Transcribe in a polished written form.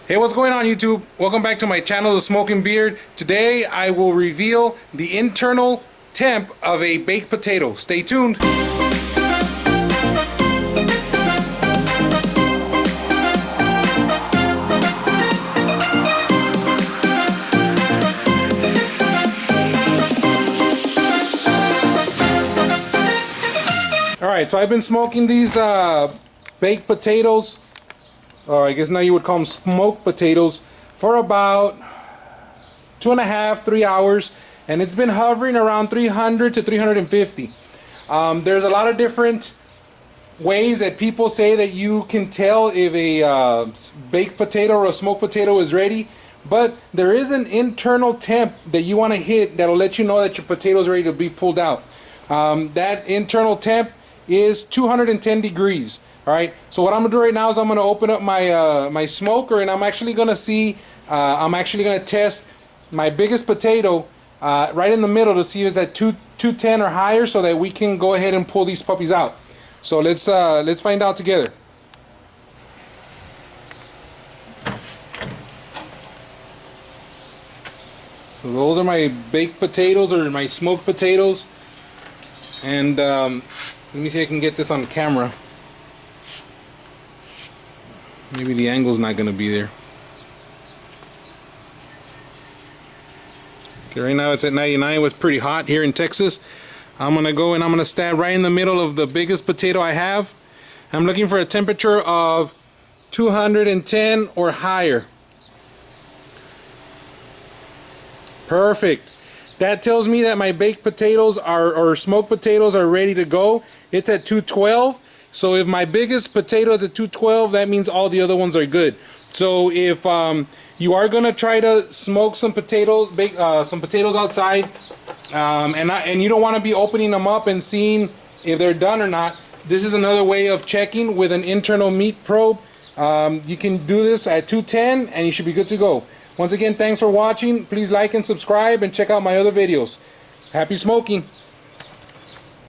Hey, what's going on YouTube? Welcome back to my channel, The Smoking Beard. Today I will reveal the internal temp of a baked potato. Stay tuned. Alright, so I've been smoking these baked potatoes, or I guess now you would call them smoked potatoes, for about 2.5 to 3 hours, and it's been hovering around 300 to 350. There's a lot of different ways that people say that you can tell if a baked potato or a smoked potato is ready, but there is an internal temp that you want to hit that'll let you know that your potato is ready to be pulled out. That internal temp is 210 degrees. Alright, so what I'm gonna do right now is I'm gonna open up my my smoker, and I'm actually gonna see, I'm actually gonna test my biggest potato right in the middle to see if it's at 210 or higher, so that we can go ahead and pull these puppies out. So let's find out together. So those are my baked potatoes, or my smoked potatoes, and let me see if I can get this on camera. Maybe the angle's not gonna be there. Okay, right now it's at 99. It's pretty hot here in Texas. I'm gonna go and I'm gonna stand right in the middle of the biggest potato I have. I'm looking for a temperature of 210 or higher. Perfect. That tells me that my baked potatoes or smoked potatoes are ready to go. It's at 212. So if my biggest potato is at 212, that means all the other ones are good. So if you are gonna try to smoke some potatoes, bake some potatoes outside, and you don't want to be opening them up and seeing if they're done or not, this is another way of checking with an internal meat probe. You can do this at 210, and you should be good to go. Once again, thanks for watching. Please like and subscribe, and check out my other videos. Happy smoking.